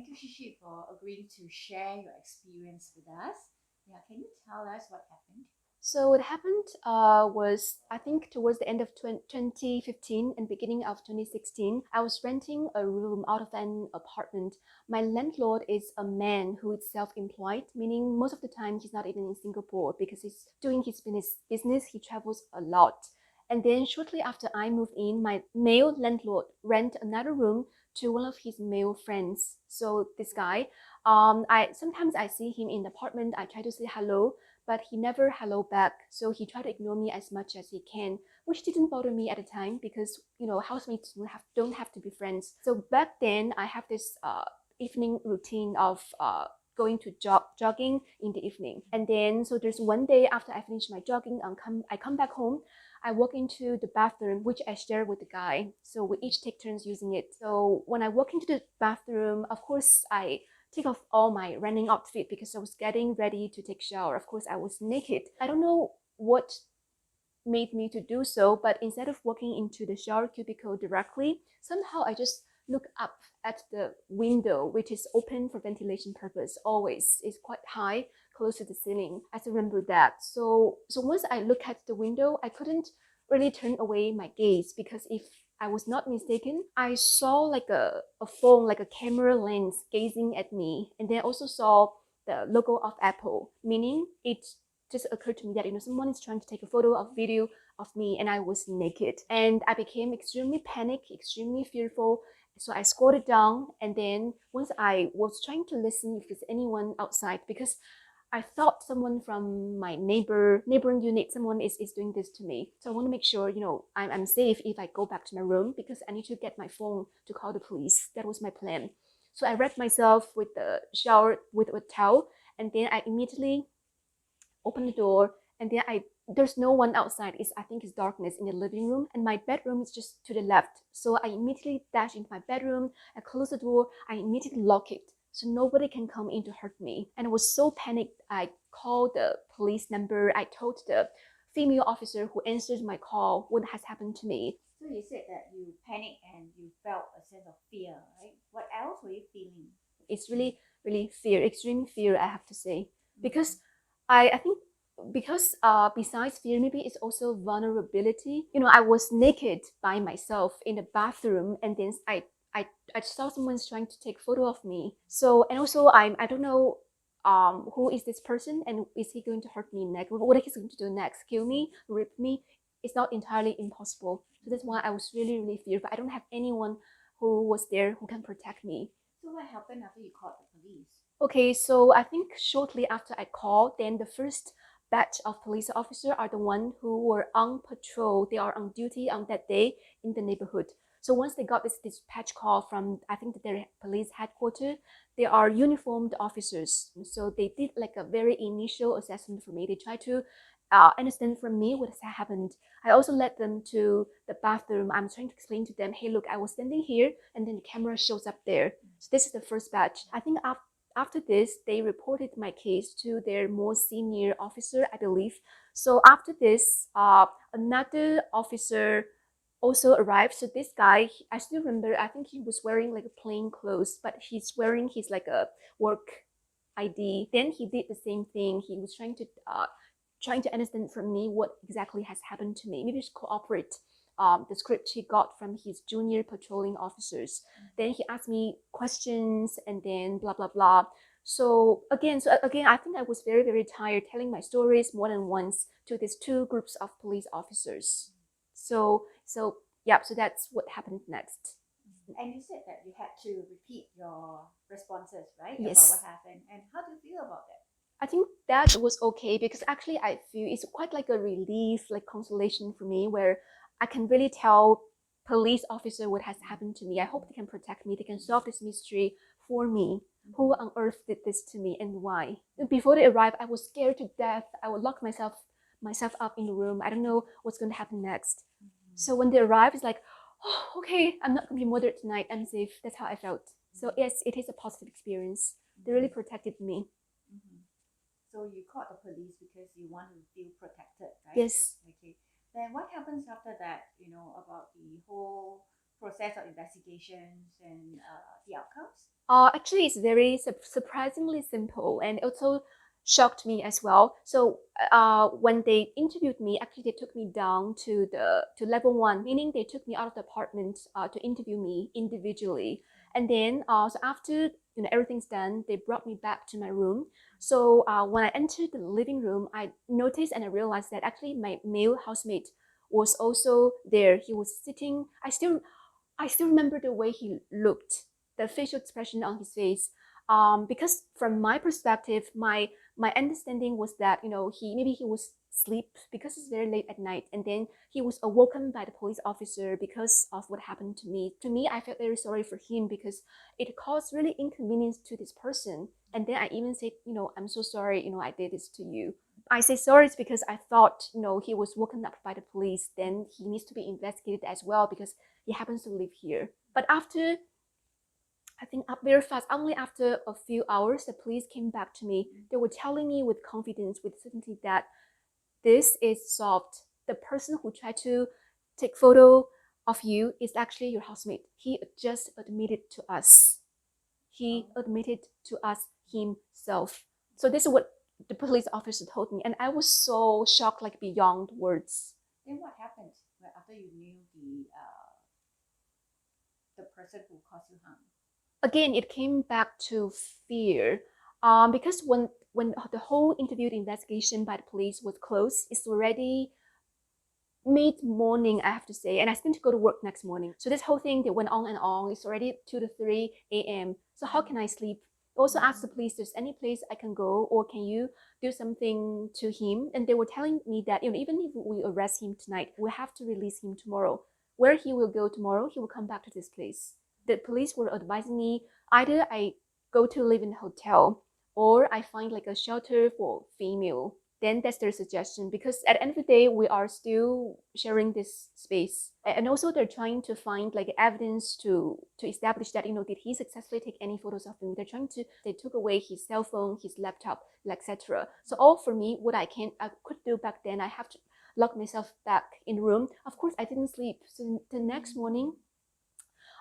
Thank you, Shishi, for agreeing to share your experience with us. Yeah, can you tell us what happened? So what happened was, I think, towards the end of 2015 and beginning of 2016, I was renting a room out of an apartment. My landlord is a man who is self-employed, meaning most of the time he's not even in Singapore because he's doing his business. He travels a lot. And then shortly after I moved in, my male landlord rent another room to one of his male friends. So this guy, I sometimes I see him in the apartment. I try to say hello, but he never hello back. So he tried to ignore me as much as he can, which didn't bother me at the time because housemates don't have to be friends. So back then I have this evening routine of going to jogging in the evening. And then so there's one day after I finish my jogging, I come back home. I walk into the bathroom, which I share with the guy. So we each take turns using it. So when I walk into the bathroom, of course, I take off all my running outfit because I was getting ready to take shower. Of course, I was naked. I don't know what made me to do so, but instead of walking into the shower cubicle directly, somehow I just look up at the window, which is open for ventilation purpose always. It's quite high, close to the ceiling. I still remember that. So once I look at the window, I couldn't really turn away my gaze because if I was not mistaken, I saw like a phone, like a camera lens gazing at me. And then I also saw the logo of Apple, meaning it just occurred to me that someone is trying to take a photo or video of me and I was naked. And I became extremely panicked, extremely fearful. So I squatted down, and then once I was trying to listen if there's anyone outside, because I thought someone from my neighboring unit, someone is doing this to me. So I want to make sure, I'm safe if I go back to my room because I need to get my phone to call the police. That was my plan. So I wrapped myself with the shower with a towel, and then I immediately opened the door, and then there's no one outside. I think it's darkness in the living room, and my bedroom is just to the left. So I immediately dash into my bedroom. I close the door. I immediately lock it so nobody can come in to hurt me. And I was so panicked. I called the police number. I told the female officer who answered my call what has happened to me. So you said that you panicked and you felt a sense of fear, right? What else were you feeling? It's really, really fear, extreme fear, I have to say, because I think because besides fear, maybe it's also vulnerability. I was naked by myself in the bathroom, and then I saw someone's trying to take photo of me. So, and also I don't know who is this person, and is he going to hurt me next? What is he going to do next? Kill me, rip me? It's not entirely impossible. So that's why I was really, really fearful. I don't have anyone who was there who can protect me. So what happened after you called the police? Okay, so I think shortly after I called, then the first batch of police officers are the one who were on patrol. They are on duty on that day in the neighborhood. So once they got this dispatch call from, I think, their police headquarters, they are uniformed officers. So they did like a very initial assessment for me. They tried to understand from me what has happened. I also led them to the bathroom. I'm trying to explain to them, hey, look, I was standing here, and then the camera shows up there. So this is the first batch. I think after this, they reported my case to their more senior officer, I believe. So after this, another officer also arrived. So this guy, I still remember, I think he was wearing like a plain clothes, but he's wearing his like a work ID. Then he did the same thing. He was trying to understand from me what exactly has happened to me. Maybe just cooperate. The script he got from his junior patrolling officers. Then he asked me questions, and then blah blah blah. So again, I think I was very, very tired telling my stories more than once to these two groups of police officers. So yeah, so that's what happened next. And you said that you had to repeat your responses, right? About Yes. what happened. And how do you feel about that? I think that was okay because actually I feel it's quite like a relief, like consolation for me, where I can really tell police officer what has happened to me. I hope they can protect me. They can solve this mystery for me. Who on earth did this to me and why? Before they arrived, I was scared to death. I would lock myself up in the room. I don't know what's going to happen next. So when they arrived, it's like, oh, okay, I'm not going to be murdered tonight. I'm safe. That's how I felt. So yes, it is a positive experience. They really protected me. So you called the police because you want to feel protected, right? Yes. Okay. Then what happens after that? About the whole process of investigations and the outcomes? Actually, it's very surprisingly simple, and also shocked me as well. So, when they interviewed me, actually they took me down to level one, meaning they took me out of the apartment to interview me individually. And then, so after everything's done, they brought me back to my room. So, when I entered the living room, I noticed and I realized that actually my male housemate was also there. He was sitting. I still remember the way he looked, the facial expression on his face. Because from my perspective, my understanding was that he was asleep because it's very late at night, and then he was awoken by the police officer because of what happened to me. To me, I felt very sorry for him because it caused really inconvenience to this person. And then I even said, I'm so sorry, I did this to you. I say sorry is because I thought, he was woken up by the police. Then he needs to be investigated as well because he happens to live here. But after, I think up very fast, only after a few hours, the police came back to me. They were telling me with confidence, with certainty that this is solved. The person who tried to take photo of you is actually your housemate. He just admitted to us. He admitted to us himself. So this is what the police officer told me, and I was so shocked, like beyond words. Then what happened after you knew the person who caused you harm? Again, it came back to fear, because when the whole interview investigation by the police was closed, it's already mid morning, I have to say, and I still need to go to work next morning. So this whole thing that went on and on. It's already 2 to 3 a.m. So how can I sleep? Also asked the police, there's any place I can go, or can you do something to him? And they were telling me that even if we arrest him tonight, we have to release him tomorrow. Where he will go tomorrow, he will come back to this place. The police were advising me either I go to live in a hotel or I find like a shelter for female. Then that's their suggestion, because at the end of the day, we are still sharing this space. And also they're trying to find like evidence to establish that, did he successfully take any photos of me? They took away his cell phone, his laptop, etc. So all for me, what I could do back then, I have to lock myself back in the room. Of course, I didn't sleep. So the next morning,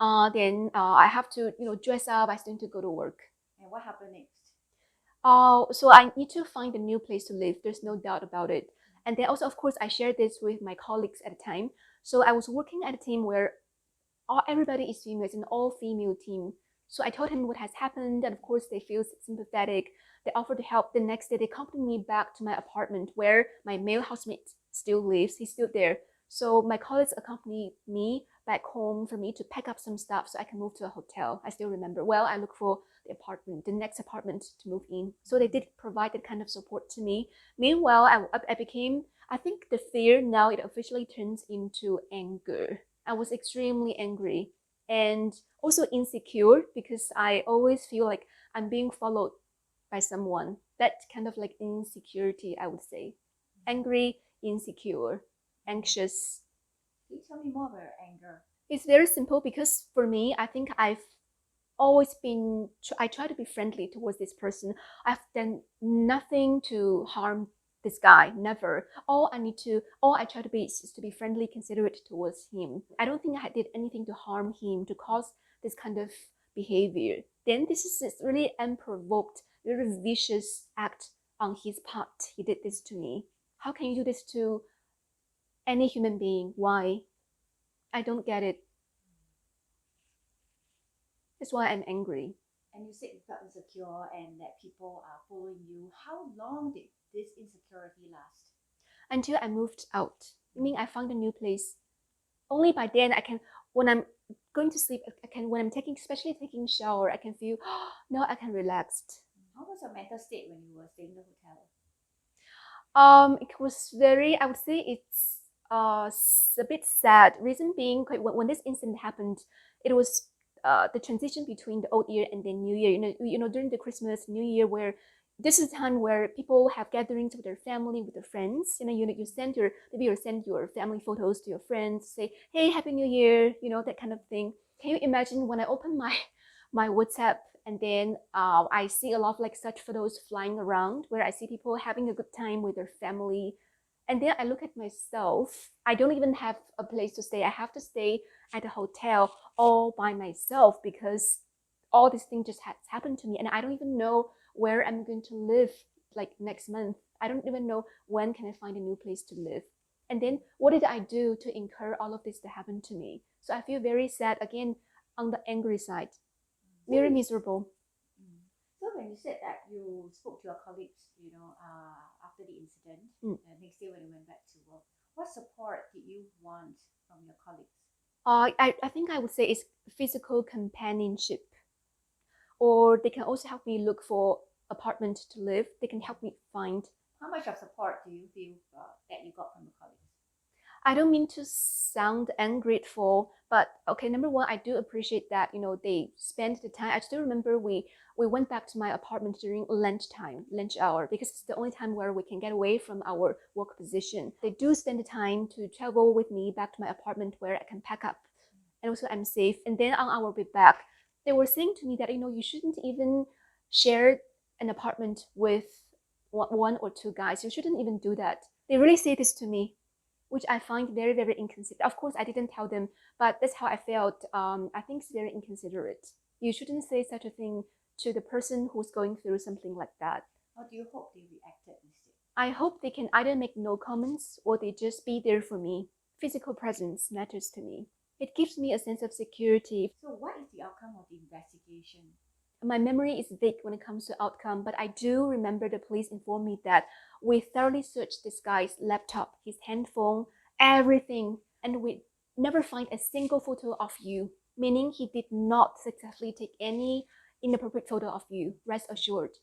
then I have to, dress up. I still need to go to work. And what happened next? So I need to find a new place to live. There's no doubt about it. And then also, of course, I shared this with my colleagues at the time. So I was working at a team where everybody is female. It's an all-female team. So I told him what has happened, and of course, they feel sympathetic. They offered to help. The next day, they accompanied me back to my apartment where my male housemate still lives. He's still there. So my colleagues accompanied me back home for me to pack up some stuff so I can move to a hotel. I still remember. Well, I look for the next apartment to move in. So they did provide that kind of support to me. Meanwhile, I became, I think the fear now, it officially turns into anger. I was extremely angry and also insecure because I always feel like I'm being followed by someone. That kind of like insecurity, I would say. Angry, insecure, anxious. Can you tell me more about anger? It's very simple because for me, I think I try to be friendly towards this person. I've done nothing to harm this guy, never. All I try to be is to be friendly, considerate towards him. I don't think I did anything to harm him, to cause this kind of behavior. Then this is this really unprovoked, very vicious act on his part. He did this to me. How can you do this to any human being? Why? I don't get it. That's why I'm angry. And you said you felt insecure and that people are following you. How long did this insecurity last? Until I moved out. I mean, I found a new place. Only by then when I'm going to sleep, when I'm especially taking shower, I can feel, now I can relax. How was your mental state when you were staying in the hotel? It was I would say it's a bit sad. Reason being, when this incident happened, it was the transition between the old year and the new year. During the Christmas, New Year, where this is a time where people have gatherings with their family, with their friends. You send your family photos to your friends, say, "Hey, Happy New Year," that kind of thing. Can you imagine when I open my WhatsApp and then I see a lot of like such photos flying around where I see people having a good time with their family, And then I look at myself. I don't even have a place to stay. I have to stay at a hotel all by myself because all these things just has happened to me, and I don't even know where I'm going to live like next month. I don't even know when can I find a new place to live. And then what did I do to incur all of this to happen to me? So I feel very sad again on the angry side, very miserable. So when you said that you spoke to your colleagues, after the incident, next day when you went back to work, what support did you want from your colleagues? I think I would say it's physical companionship, or they can also help me look for apartment to live. They can help me find. How much of support do you feel that you got from the colleagues? I don't mean to sound ungrateful, but okay, number one, I do appreciate that, they spent the time. I still remember we went back to my apartment during lunchtime, lunch hour, because it's the only time where we can get away from our work position. They do spend the time to travel with me back to my apartment where I can pack up, and also I'm safe. And then on our way back, they were saying to me that, you shouldn't even share an apartment with one or two guys. You shouldn't even do that. They really say this to me, which I find very, very inconsiderate. Of course, I didn't tell them, but that's how I felt. I think it's very inconsiderate. You shouldn't say such a thing to the person who's going through something like that. How do you hope they reacted instead? I hope they can either make no comments or they just be there for me. Physical presence matters to me. It gives me a sense of security. So what is the outcome of the investigation? My memory is vague when it comes to outcome, but I do remember the police informed me that we thoroughly searched this guy's laptop, his handphone, everything, and we never find a single photo of you, meaning he did not successfully take any inappropriate photo of you. Rest assured.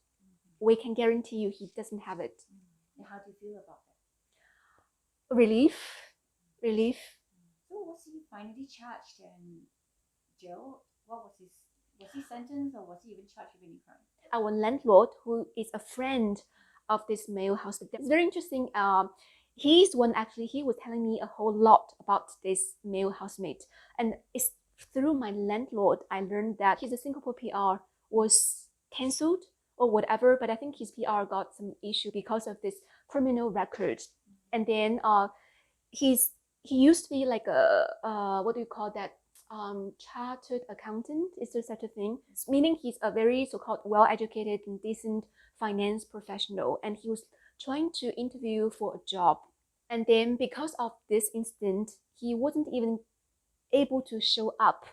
We can guarantee you he doesn't have it. And how do you feel about that? Relief. So was he finally charged and jailed? What was he sentenced, or was he even charged with any crime? Our landlord, who is a friend of this male housemate, it's very interesting. He's one actually. He was telling me a whole lot about this male housemate, and it's through my landlord I learned that his Singapore PR was cancelled or whatever. But I think his PR got some issue because of this criminal record, and then he used to be like a what do you call that? Chartered accountant. Is there such a thing? Meaning he's a very so-called well-educated and decent finance professional, and he was trying to interview for a job. And then because of this incident, he wasn't even able to show up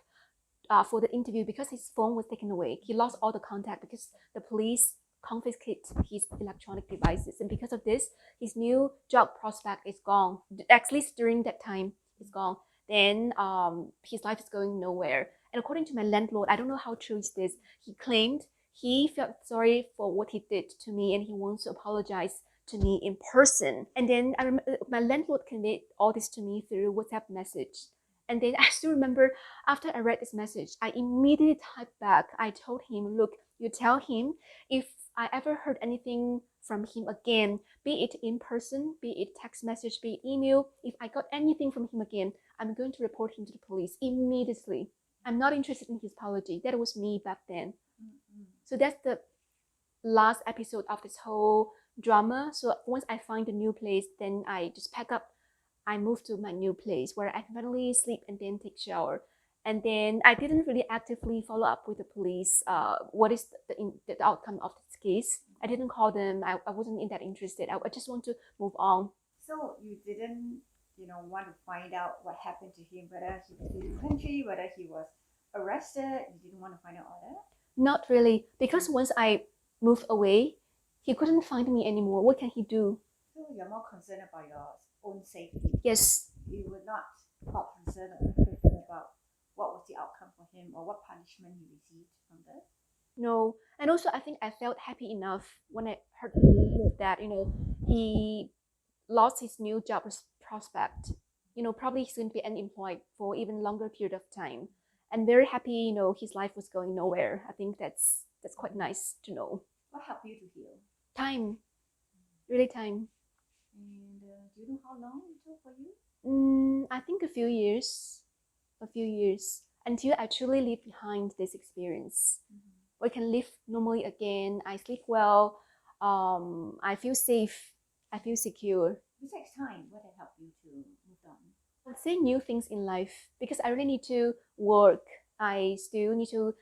for the interview because his phone was taken away. He lost all the contact because the police confiscated his electronic devices, and because of this, his new job prospect is gone. At least during that time, it's gone. Then his life is going nowhere. And according to my landlord, I don't know how true is this, he claimed he felt sorry for what he did to me and he wants to apologize to me in person. And then my landlord conveyed all this to me through WhatsApp message. And then I still remember after I read this message, I immediately typed back. I told him, look, you tell him if I ever heard anything from him again, be it in person, be it text message, be it email, if I got anything from him again, I'm going to report him to the police immediately. I'm not interested in his apology. That was me back then. So that's the last episode of this whole drama. So once I find a new place, then I just pack up. I move to my new place where I can finally sleep and then take shower. And then I didn't really actively follow up with the police. What is the outcome of this case? I didn't call them. I wasn't in that interested. I just want to move on. So you didn't, want to find out what happened to him, whether he was in the country, whether he was arrested. You didn't want to find out all that? Not really, because once I moved away, he couldn't find me anymore. What can he do? So you're more concerned about your own safety. Yes. You were not concerned or interested about what was the outcome for him or what punishment he received from this? No. And also I think I felt happy enough when I heard that, he lost his new job prospect. Probably he's going to be unemployed for even longer period of time. And very happy, his life was going nowhere. I think that's quite nice to know. What helped you to heal? Time. Really time. And do you know how long it took for you? I think a few years until I truly leave behind this experience. I can live normally again. I sleep well. I feel safe. I feel secure. Besides time, what had helped you to move on? I would say new things in life because I really need to work. I still need to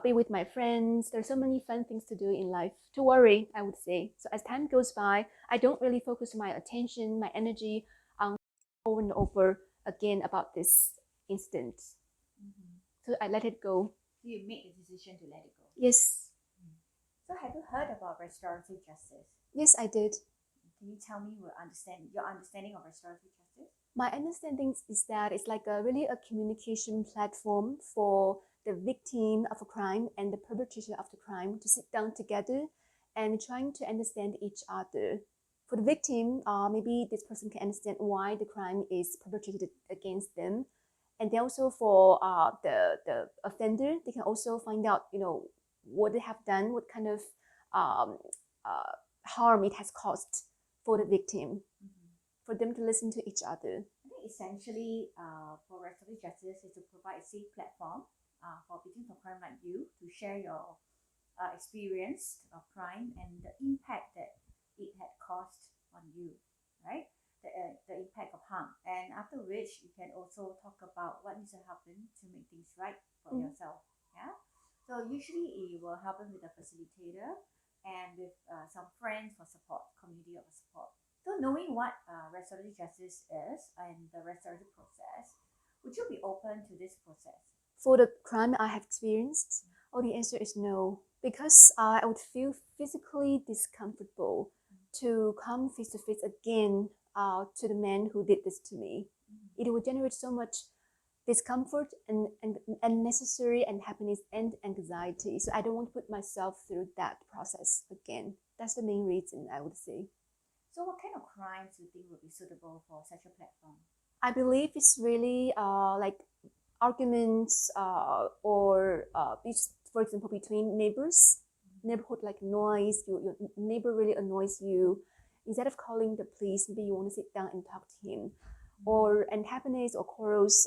be with my friends. There's so many fun things to do in life. To worry, I would say. So as time goes by, I don't really focus my attention, my energy on over and over again about this incident. Mm-hmm. So I let it go. So you made the decision to let it go. Yes. So have you heard about restorative justice? Yes, I did. Can you tell me your understanding of restorative justice? My understanding is that it's like really a communication platform for the victim of a crime and the perpetrator of the crime to sit down together and trying to understand each other. For the victim, maybe this person can understand why the crime is perpetrated against them. And then also for the offender, they can also find out, what they have done, what kind of um, harm it has caused for the victim, for them to listen to each other. I think essentially, for restorative justice is to provide a safe platform for victims of crime like you to share your experience of crime and the impact that it had caused on you, right? The impact of harm. And after which, you can also talk about what needs to happen to make things right for yourself. Yeah. So usually, it will happen with a facilitator and with some friends for support, community of support. So knowing what restorative justice is and the restorative process, would you be open to this process? For the crime I have experienced, the answer is no, because I would feel physically discomfortable to come face to face again to the man who did this to me. It would generate so much discomfort and unnecessary unhappiness and anxiety. So I don't want to put myself through that process again. That's the main reason, I would say. So what kind of crimes do you think would be suitable for such a platform? I believe it's really like arguments or for example, between neighbors, neighborhood like noise, your neighbor really annoys you. Instead of calling the police, maybe you want to sit down and talk to him. Or unhappiness or quarrels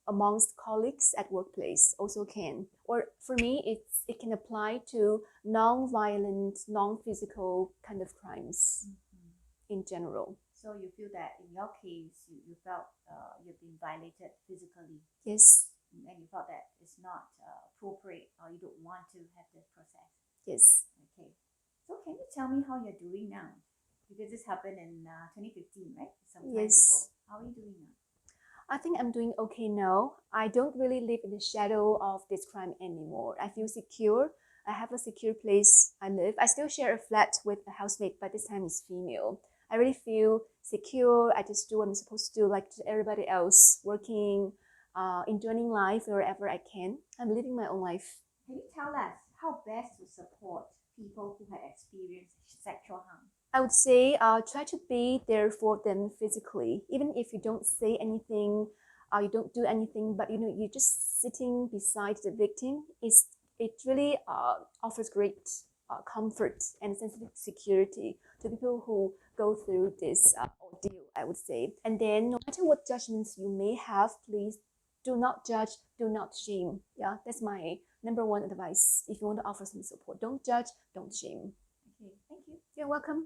amongst colleagues at workplace also can. Or for me, it can apply to non-violent, non-physical kind of crimes in general. So you feel that in your case, you felt you've been violated physically. Yes. And you felt that it's not appropriate or you don't want to have this process. Yes. Okay. So can you tell me how you're doing now? Because this happened in 2015, right? Some time ago. How are you doing now? I think I'm doing okay now. I don't really live in the shadow of this crime anymore. I feel secure. I have a secure place I live. I still share a flat with a housemate, but this time it's female. I really feel secure. I just do what I'm supposed to do, like everybody else, working, enjoying life wherever I can. I'm living my own life. Can you tell us how best to support people who have experienced sexual harm? I would say try to be there for them physically, even if you don't say anything, you don't do anything, but you're just sitting beside the victim. It really offers great comfort and sense of security to people who go through this ordeal, I would say. And then no matter what judgments you may have, please do not judge, do not shame. Yeah, that's my number one advice. If you want to offer some support, don't judge, don't shame. Okay, thank you. You're welcome.